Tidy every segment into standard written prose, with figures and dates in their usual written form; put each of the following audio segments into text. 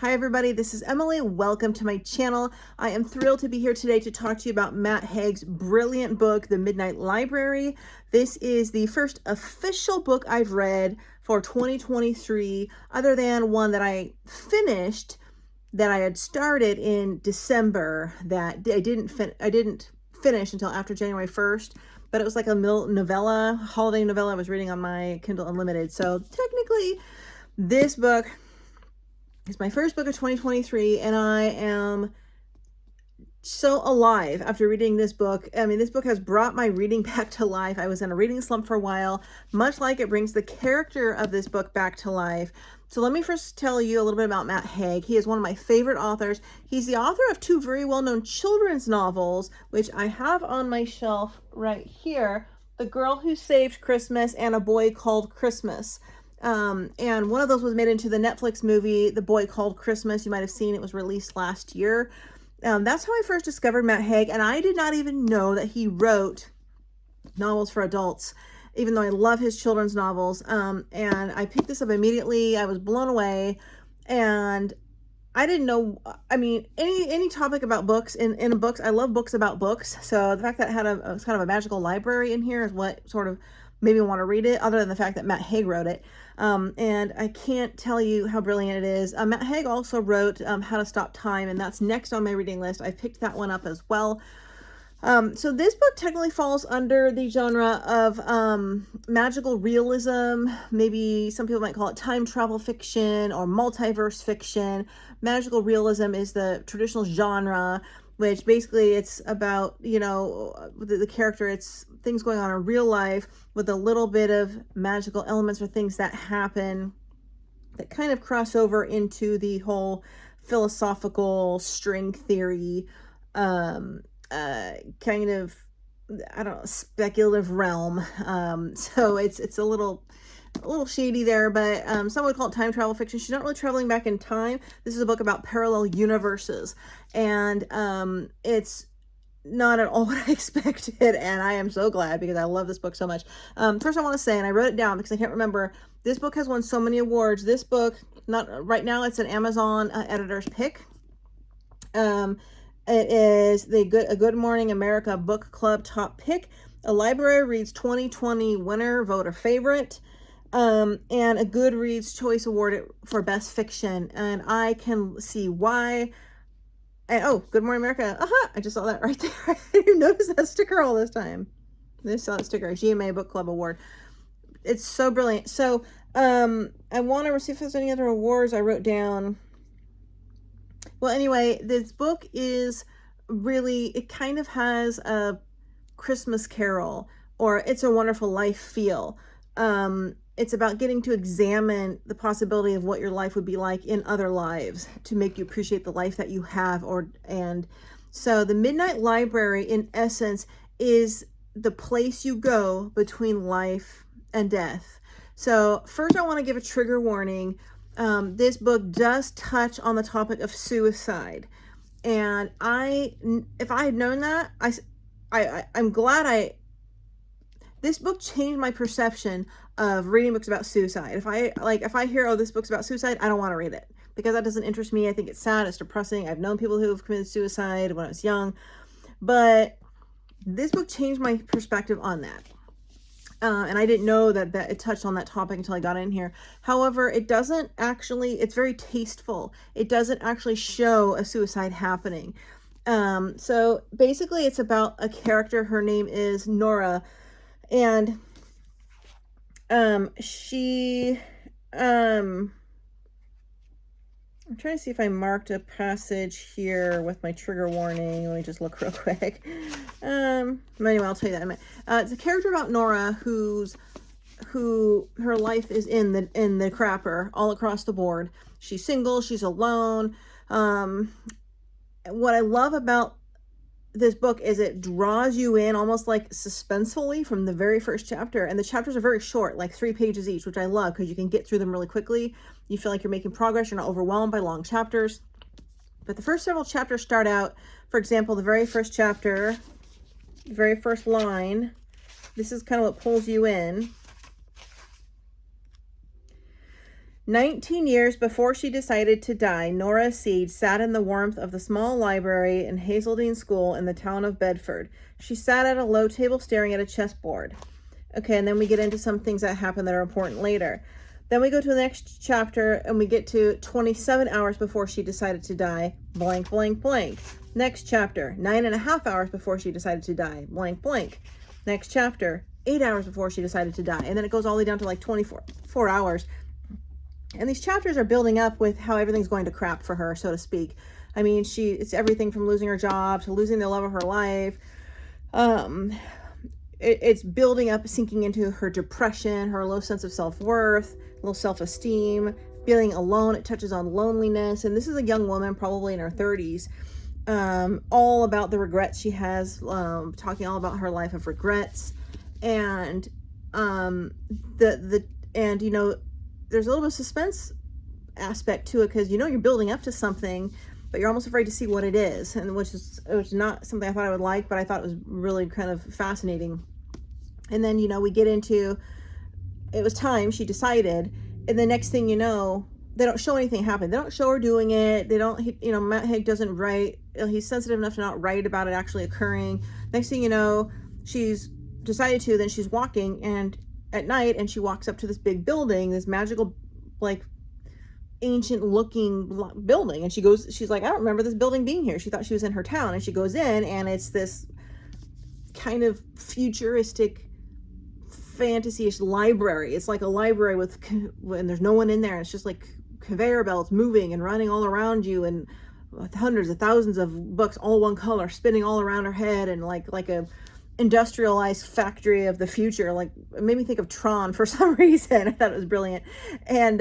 Hi everybody, this is Emily. Welcome to my channel. I am thrilled to be here today to talk to you about Matt Haig's brilliant book, The Midnight Library. This is the first official book I've read for 2023, other than one that I finished that I had started in December that I didn't finish until after January 1st, but it was like a novella, holiday novella I was reading on my Kindle Unlimited. So technically this book it's my first book of 2023, and I am so alive after reading this book. I mean, this book has brought my reading back to life. I was in a reading slump for a while, much like it brings the character of this book back to life. So let me first tell you a little bit about Matt Haig. He is one of my favorite authors. He's the author of two very well-known children's novels, which I have on my shelf right here, The Girl Who Saved Christmas and A Boy Called Christmas. And one of those was made into the Netflix movie, The Boy Called Christmas. You might have seen it was released last year. That's how I first discovered Matt Haig, and I did not even know that he wrote novels for adults, even though I love his children's novels. And I picked this up immediately. I was blown away, and I didn't know, I mean, any topic about books in books. I love books about books. So the fact that it had a kind of a magical library in here is what sort of made me want to read it, other than the fact that Matt Haig wrote it. And I can't tell you how brilliant it is. Matt Haig also wrote How to Stop Time, and that's next on my reading list. I picked that one up as well. So this book technically falls under the genre of magical realism. Maybe some people might call it time travel fiction or multiverse fiction. Magical realism is the traditional genre, which basically it's about, you know, the character, it's things going on in real life with a little bit of magical elements or things that happen that kind of cross over into the whole philosophical string theory, kind of, I don't know, speculative realm. So it's a little shady there, but some would call it time travel fiction. She's not really traveling back in time. This is a book about parallel universes, and it's not at all what I expected, and I am so glad because I love this book so much. First I want to say, and I wrote it down because I can't remember, this book has won so many awards. This book, not right now, it's an Amazon editor's pick. It is a Good Morning America Book Club top pick, a Library Reads 2020 winner, voter favorite, and a Goodreads Choice Award for Best Fiction. And I can see why. And, oh, Good Morning America. Aha! I just saw that right there. I didn't notice that sticker all this time. I just saw that sticker, GMA Book Club Award. It's so brilliant. So I want to see if there's any other awards I wrote down. Well, anyway, this book is really, it kind of has a Christmas Carol or It's a Wonderful Life feel. It's about getting to examine the possibility of what your life would be like in other lives to make you appreciate the life that you have. And so the Midnight Library, in essence, is the place you go between life and death. So first I want to give a trigger warning. This book does touch on the topic of suicide. And if I had known that, I'm glad this book changed my perception of reading books about suicide. If I hear, oh, this book's about suicide, I don't want to read it because that doesn't interest me. I think it's sad, it's depressing. I've known people who have committed suicide when I was young, but this book changed my perspective on that. And I didn't know that it touched on that topic until I got in here. However, it doesn't actually, it's very tasteful. It doesn't actually show a suicide happening. So basically it's about a character. Her name is Nora. And she, I'm trying to see if I marked a passage here with my trigger warning. Let me just look real quick. Anyway, I'll tell you that in a minute. It's a character about Nora who her life is in the crapper all across the board. She's single, she's alone. What I love about this book is it draws you in almost like suspensefully from the very first chapter, and the chapters are very short, like 3 pages each, which I love because you can get through them really quickly. You feel like you're making progress, you're not overwhelmed by long chapters. But the first several chapters start out, for example, the very first chapter, the very first line, this is kind of what pulls you in. 19 years before she decided to die, Nora Seed sat in the warmth of the small library in Hazeldean School in the town of Bedford. She sat at a low table staring at a chessboard. Okay, and then we get into some things that happen that are important later. Then we go to the next chapter and we get to 27 hours before she decided to die, blank, blank, blank. Next chapter, 9.5 hours before she decided to die, blank, blank. Next chapter, 8 hours before she decided to die. And then it goes all the way down to like 24 hours. And these chapters are building up with how everything's going to crap for her, so to speak. I mean, it's everything from losing her job to losing the love of her life. It's building up, sinking into her depression, her low sense of self-worth, low self-esteem, feeling alone. It touches on loneliness. And this is a young woman, probably in her 30s, all about the regrets she has, talking all about her life of regrets. And you know, there's a little bit of suspense aspect to it, because you know you're building up to something, but you're almost afraid to see what it is, and which is not something I thought I would like, but I thought it was really kind of fascinating. And then, you know, we get into, it was time, she decided, and the next thing you know, they don't show anything happen. They don't show her doing it. They don't, you know, Matt Haig doesn't write, he's sensitive enough to not write about it actually occurring. Next thing you know, she's decided to, then she's walking and at night, and she walks up to this big building, this magical, like, ancient looking building, and she's like, I don't remember this building being here. She thought she was in her town, and she goes in, and it's this kind of futuristic, fantasy-ish library. It's like a library and there's no one in there. It's just like conveyor belts moving and running all around you, and hundreds of thousands of books, all one color, spinning all around her head, and like a industrialized factory of the future. Like, it made me think of Tron for some reason. I thought it was brilliant. And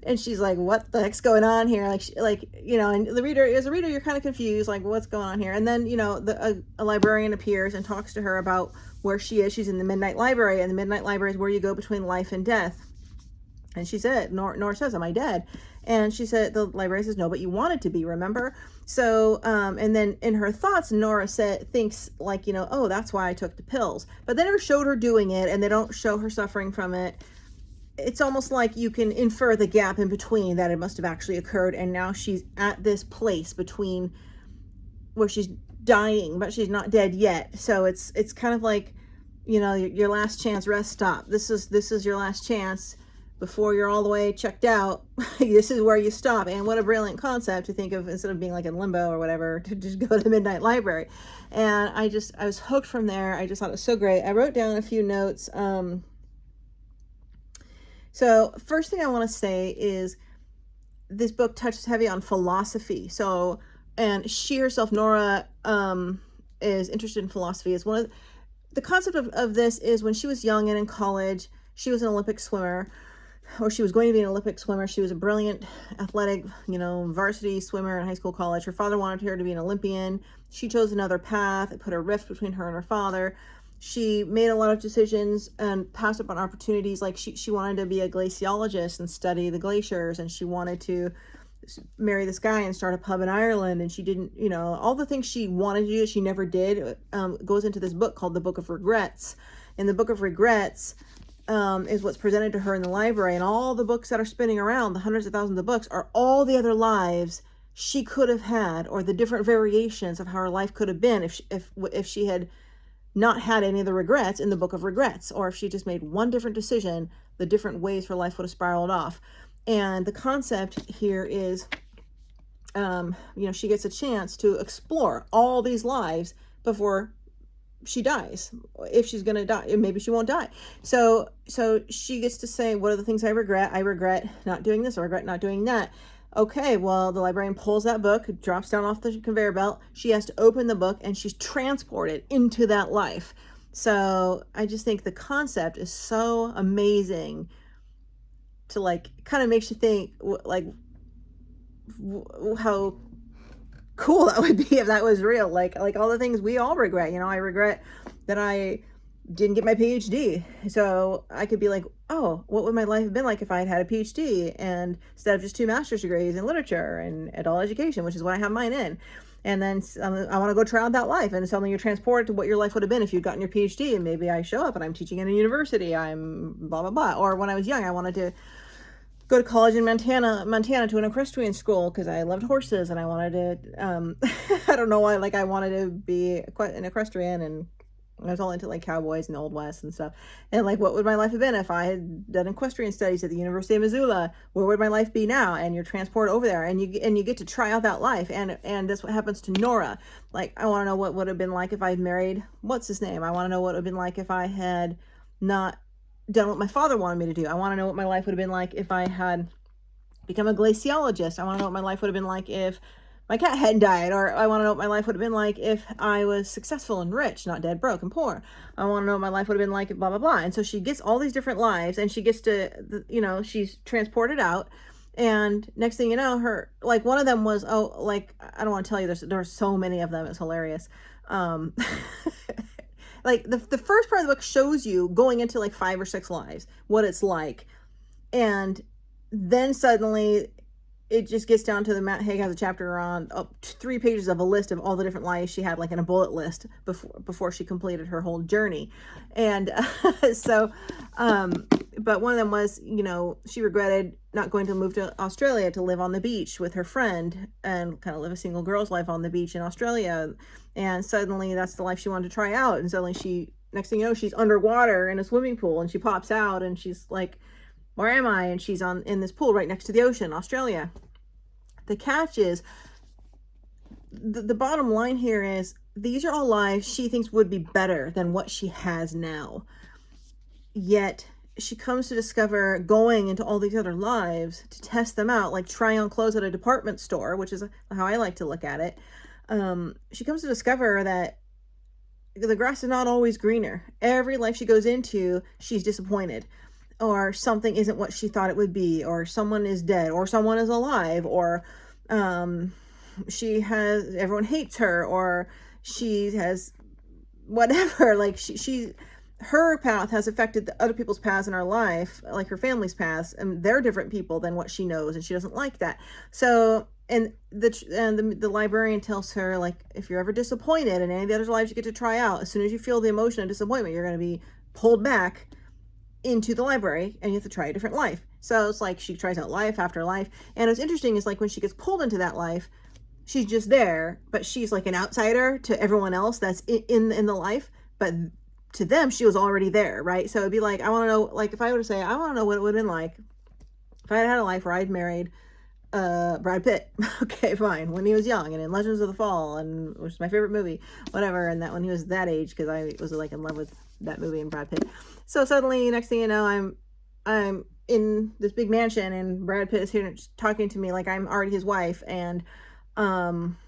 and she's like, what the heck's going on here? Like you know, and the reader, as a reader, you're kind of confused, like, what's going on here? And then, you know, a librarian appears and talks to her about where she is. She's in the Midnight Library, and the Midnight Library is where you go between life and death. And she said, Nora says, am I dead? And she said, the librarian says, no, but you wanted to be, remember? So, and then in her thoughts, Nora thinks like, you know, oh, that's why I took the pills. But they never showed her doing it, and they don't show her suffering from it. It's almost like you can infer the gap in between, that it must have actually occurred. And now she's at this place between where she's dying, but she's not dead yet. So it's kind of like, you know, your last chance, rest stop. This is your last chance before you're all the way checked out. This is where you stop. And what a brilliant concept to think of, instead of being like in limbo or whatever, to just go to the Midnight Library. And I was hooked from there. I just thought it was so great. I wrote down a few notes. So first thing I want to say is this book touches heavy on philosophy. So, and she herself, Nora, is interested in philosophy. Is one of the concept of this is, when she was young and in college, she was an Olympic swimmer, or she was going to be an Olympic swimmer. She was a brilliant athletic, you know, varsity swimmer in high school, college. Her father wanted her to be an Olympian. She chose another path. It put a rift between her and her father. She made a lot of decisions and passed up on opportunities. Like she wanted to be a glaciologist and study the glaciers, and she wanted to marry this guy and start a pub in Ireland, and she didn't, you know, all the things she wanted to do, she never did. Goes into this book called The Book of Regrets. And the Book of Regrets is what's presented to her in the library, and all the books that are spinning around, the hundreds of thousands of books, are all the other lives she could have had, or the different variations of how her life could have been if she had not had any of the regrets in the Book of Regrets, or if she just made one different decision, the different ways her life would have spiraled off. And the concept here is, you know, she gets a chance to explore all these lives before she dies, if she's going to die. Maybe she won't die. So she gets to say, what are the things I regret? I regret not doing this. I regret not doing that. Okay, well, the librarian pulls that book, drops down off the conveyor belt. She has to open the book, and she's transported into that life. So I just think the concept is so amazing, to like, kind of makes you think like how cool that would be if that was real. Like all the things we all regret. You know, I regret that I didn't get my PhD. So I could be like, oh, what would my life have been like if I had had a PhD, and instead of just 2 master's degrees in literature and adult education, which is what I have mine in. And then I want to go try out that life, and suddenly you're transported to what your life would have been if you'd gotten your PhD. And maybe I show up and I'm teaching in a university. I'm blah, blah, blah. Or when I was young, I wanted to go to college in Montana to an equestrian school because I loved horses and I wanted to, I don't know why, like I wanted to be an equestrian, and I was all into like cowboys and the Old West and stuff. And like, what would my life have been if I had done equestrian studies at the University of Missoula? Where would my life be now? And you're transported over there, and you get to try out that life. And that's what happens to Nora. Like, I want to know what would have been like if I'd married, what's his name? I want to know what it would have been like if I had not done what my father wanted me to do. I want to know what my life would have been like if I had become a glaciologist. I want to know what my life would have been like if my cat hadn't died, or I want to know what my life would have been like if I was successful and rich, not dead, broke, and poor. I want to know what my life would have been like if blah, blah, blah. And so she gets all these different lives, and she gets to, you know, she's transported out. And next thing you know, her, like, one of them was, oh, like, I don't want to tell you, there's so many of them. It's hilarious. Like, the first part of the book shows you going into like 5 or 6 lives, what it's like. And then suddenly it just gets down to Matt Haig has a chapter on 3 pages of a list of all the different lives she had, like in a bullet list before she completed her whole journey. And but one of them was, you know, she regretted not going to move to Australia to live on the beach with her friend and kind of live a single girl's life on the beach in Australia. And suddenly that's the life she wanted to try out. And suddenly next thing you know, she's underwater in a swimming pool, and she pops out and she's like, where am I? And she's in this pool right next to the ocean, Australia. The catch is, the bottom line here is, these are all lives she thinks would be better than what she has now. Yet she comes to discover, going into all these other lives to test them out, like try on clothes at a department store, which is how I like to look at it. She comes to discover that the grass is not always greener. Every life she goes into, she's disappointed, or something isn't what she thought it would be, or someone is dead, or someone is alive, or everyone hates her, or she has whatever. Like, her path has affected the other people's paths in her life, like her family's paths, and they're different people than what she knows, and she doesn't like that. So, and the librarian tells her, like, if you're ever disappointed in any of the other lives you get to try out, as soon as you feel the emotion of disappointment, you're going to be pulled back into the library, and you have to try a different life. So it's like she tries out life after life. And what's interesting is, like, when she gets pulled into that life, she's just there, but she's like an outsider to everyone else that's in the life. But to them, she was already there, right? So it'd be like, I want to know, like, if I were to say, I want to know what it would have been like if I had a life where I'd married Brad Pitt. Okay, fine. When he was young and in Legends of the Fall, and which is my favorite movie, whatever. And that when he was that age, because I was like in love with that movie and Brad Pitt. So suddenly, next thing you know, I'm in this big mansion, and Brad Pitt is here talking to me like I'm already his wife, and I'm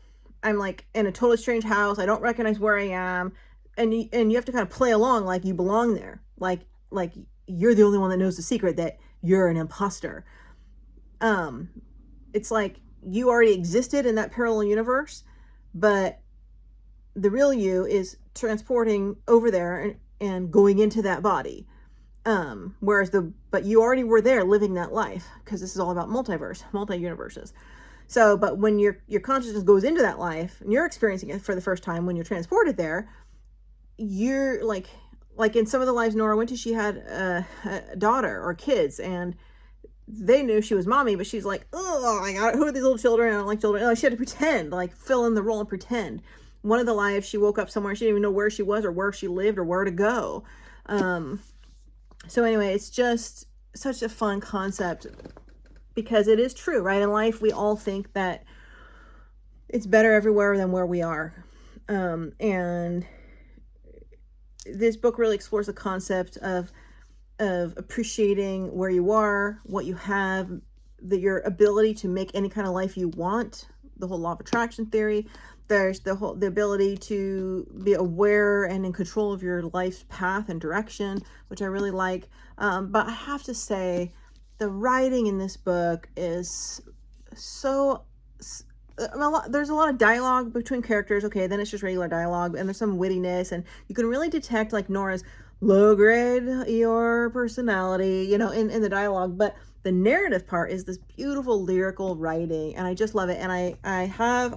like in a totally strange house. I don't recognize where I am, and you have to kind of play along like you belong there, like you're the only one that knows the secret that you're an imposter. It's like you already existed in that parallel universe, but the real you is transporting over there and going into that body. But you already were there living that life, because this is all about multi-universes. So, but when your consciousness goes into that life and you're experiencing it for the first time, when you're transported there, you're like in some of the lives Nora went to, she had a daughter or kids, and they knew she was mommy, but she's like, oh my God, who are these little children? I don't like children. She had to pretend, like fill in the role and pretend. One of the lives, she woke up somewhere, she didn't even know where she was or where she lived or where to go. So anyway, it's just such a fun concept, because it is true, right? In life, we all think that it's better everywhere than where we are. And this book really explores the concept of appreciating where you are, what you have, your ability to make any kind of life you want, the whole law of attraction theory. There's the ability to be aware and in control of your life's path and direction, which I really like. But I have to say, the writing in this book is so... there's a lot of dialogue between characters. Okay, then it's just regular dialogue, and there's some wittiness, and you can really detect, like, Nora's low grade Eeyore personality, you know, in the dialogue. But the narrative part is this beautiful lyrical writing, and I just love it. And I have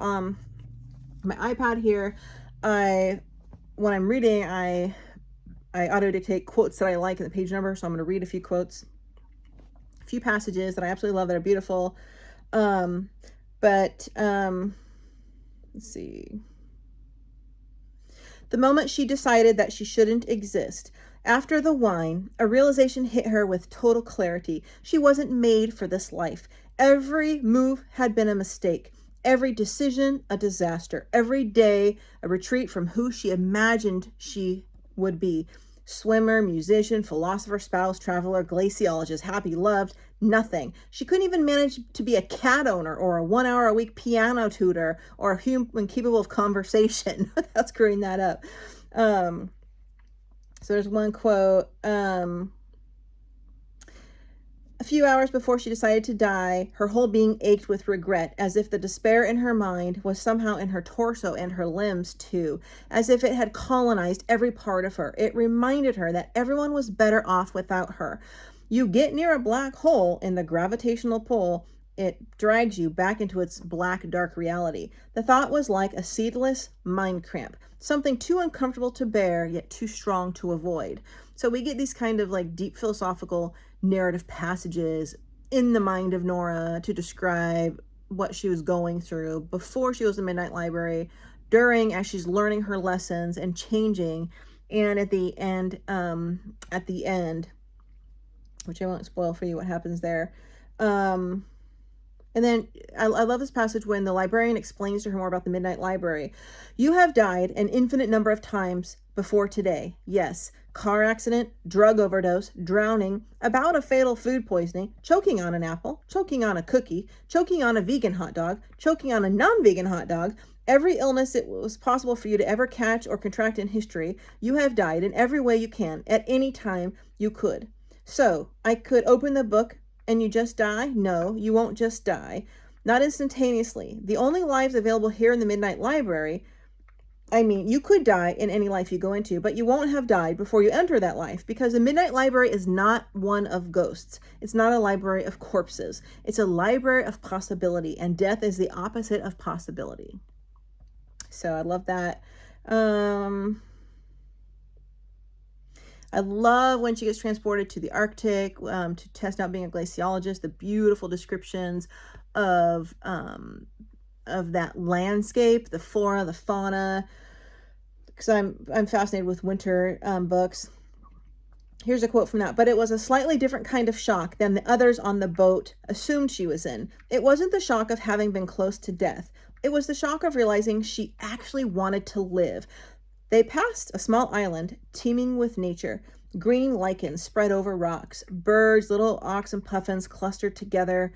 my iPad here. When I'm reading, I auto dictate quotes that I like in the page number, so I'm going to read a few quotes few passages that I absolutely love that are beautiful. But let's see. The moment she decided that she shouldn't exist. After the wine, a realization hit her with total clarity. She wasn't made for this life. Every move had been a mistake. Every decision, a disaster. Every day, a retreat from who she imagined she would be. Swimmer, musician, philosopher, spouse, traveler, glaciologist, happy, loved, nothing. She couldn't even manage to be a cat owner or a 1 hour a week piano tutor or a human capable of conversation without screwing that up. So there's one quote. A few hours before she decided to die, her whole being ached with regret, as if the despair in her mind was somehow in her torso and her limbs too, as if it had colonized every part of her. It reminded her that everyone was better off without her. You get near a black hole in the gravitational pull, it drags you back into its black, dark reality. The thought was like a seedless mind cramp, something too uncomfortable to bear, yet too strong to avoid. So we get these kind of like deep philosophical narrative passages in the mind of Nora to describe what she was going through before she was in Midnight Library, during, as she's learning her lessons and changing, and at the end, which I won't spoil for you what happens there. And then I love this passage when the librarian explains to her more about the Midnight Library. You have died an infinite number of times before today. Yes, car accident, drug overdose, drowning, about a fatal food poisoning, choking on an apple, choking on a cookie, choking on a vegan hot dog, choking on a non-vegan hot dog. Every illness it was possible for you to ever catch or contract in history, you have died in every way you can, at any time you could. So, I could open the book and you just die? No, you won't just die. Not instantaneously. The only lives available here in the Midnight Library, I mean, you could die in any life you go into, but you won't have died before you enter that life, because the Midnight Library is not one of ghosts. It's not a library of corpses. It's a library of possibility, and death is the opposite of possibility. So I love that. I love when she gets transported to the Arctic to test out being a glaciologist, the beautiful descriptions of that landscape, the flora, the fauna, because I'm fascinated with winter books. Here's a quote from that. But it was a slightly different kind of shock than the others on the boat assumed she was in. It wasn't the shock of having been close to death. It was the shock of realizing she actually wanted to live. They passed a small island teeming with nature. Green lichens spread over rocks. Birds, little auks and puffins clustered together,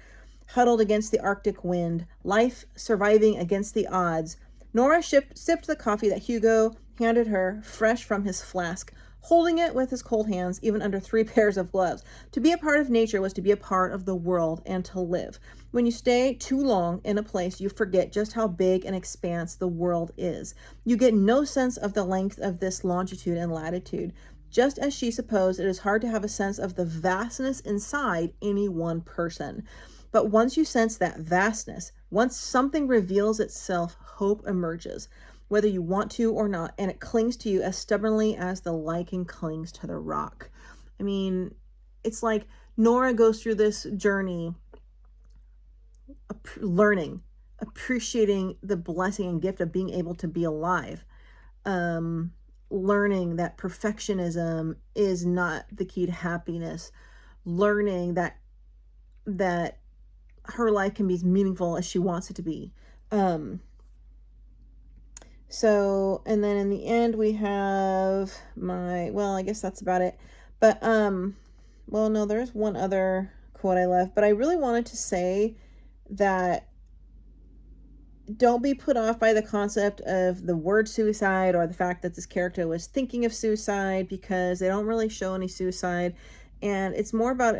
huddled against the Arctic wind. Life surviving against the odds. Nora sipped the coffee that Hugo handed her, fresh from his flask, holding it with his cold hands, even under 3 pairs of gloves. To be a part of nature was to be a part of the world and to live. When you stay too long in a place, you forget just how big an expanse the world is. You get no sense of the length of this longitude and latitude. Just as she supposed, it is hard to have a sense of the vastness inside any one person. But once you sense that vastness, once something reveals itself, hope emerges, whether you want to or not, and it clings to you as stubbornly as the lichen clings to the rock. I mean, it's like Nora goes through this journey learning, appreciating the blessing and gift of being able to be alive, learning that perfectionism is not the key to happiness, learning that her life can be as meaningful as she wants it to be. So, and then in the end we have I guess that's about it. But, well, no, there's one other quote I left, but I really wanted to say that don't be put off by the concept of the word suicide or the fact that this character was thinking of suicide, because they don't really show any suicide. And it's more about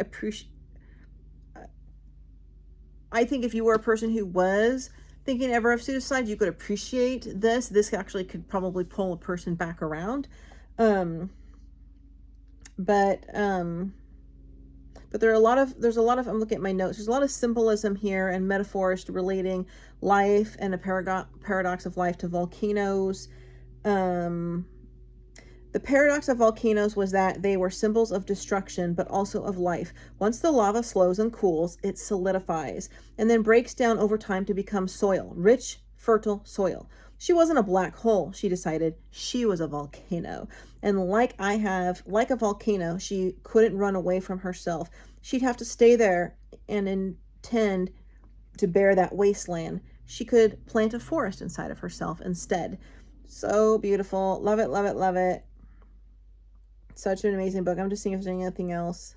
I think if you were a person who was thinking ever of suicide, you could appreciate this. This actually could probably pull a person back around. But there's a lot of, I'm looking at my notes, there's a lot of symbolism here and metaphors relating life and a paradox of life to volcanoes. The paradox of volcanoes was that they were symbols of destruction, but also of life. Once the lava slows and cools, it solidifies and then breaks down over time to become soil, rich, fertile soil. She wasn't a black hole, she decided. She was a volcano. And like a volcano, she couldn't run away from herself. She'd have to stay there and intend to bear that wasteland. She could plant a forest inside of herself instead. So beautiful. Love it, love it, love it. Such an amazing book. I'm just seeing if there's anything else.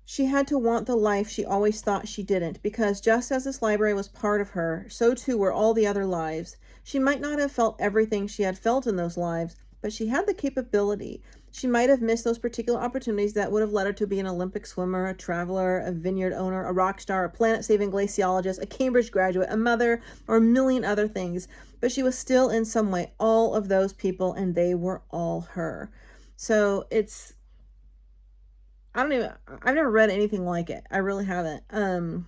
She had to want the life she always thought she didn't, because just as this library was part of her, so too were all the other lives. She might not have felt everything she had felt in those lives, but she had the capability. She might have missed those particular opportunities that would have led her to be an Olympic swimmer, a traveler, a vineyard owner, a rock star, a planet-saving glaciologist, a Cambridge graduate, a mother, or a million other things. But she was still in some way all of those people, and they were all her. So I've never read anything like it. I really haven't. And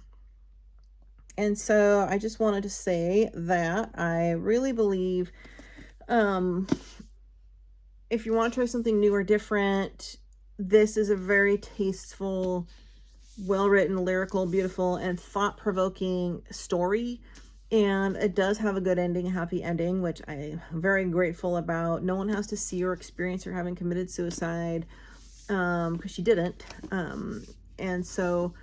so I just wanted to say that I really believe, if you want to try something new or different, this is a very tasteful, well-written, lyrical, beautiful, and thought-provoking story. And it does have a good ending, a happy ending, which I'm very grateful about. No one has to see or experience her having committed suicide, because she didn't. And so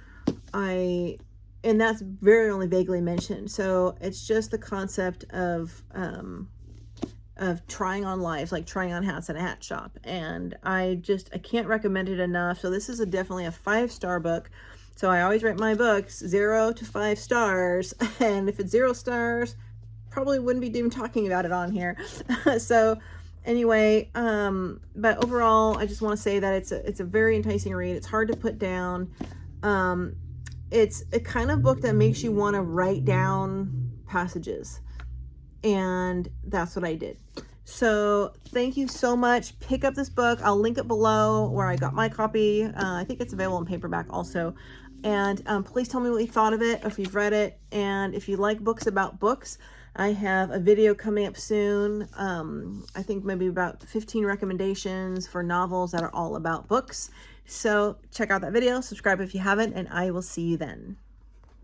and that's very only vaguely mentioned. So it's just the concept of trying on lives, like trying on hats at a hat shop. And I can't recommend it enough. So this is definitely a 5-star book. So I always rate my books 0 to 5 stars. And if it's 0 stars, probably wouldn't be even talking about it on here. So anyway, but overall, I just want to say that it's a very enticing read. It's hard to put down. It's a kind of book that makes you want to write down passages. And that's what I did. So thank you so much. Pick up this book. I'll link it below where I got my copy. I think it's available in paperback also. And please tell me what you thought of it, if you've read it. And if you like books about books, I have a video coming up soon. I think maybe about 15 recommendations for novels that are all about books. So check out that video, subscribe if you haven't, and I will see you then.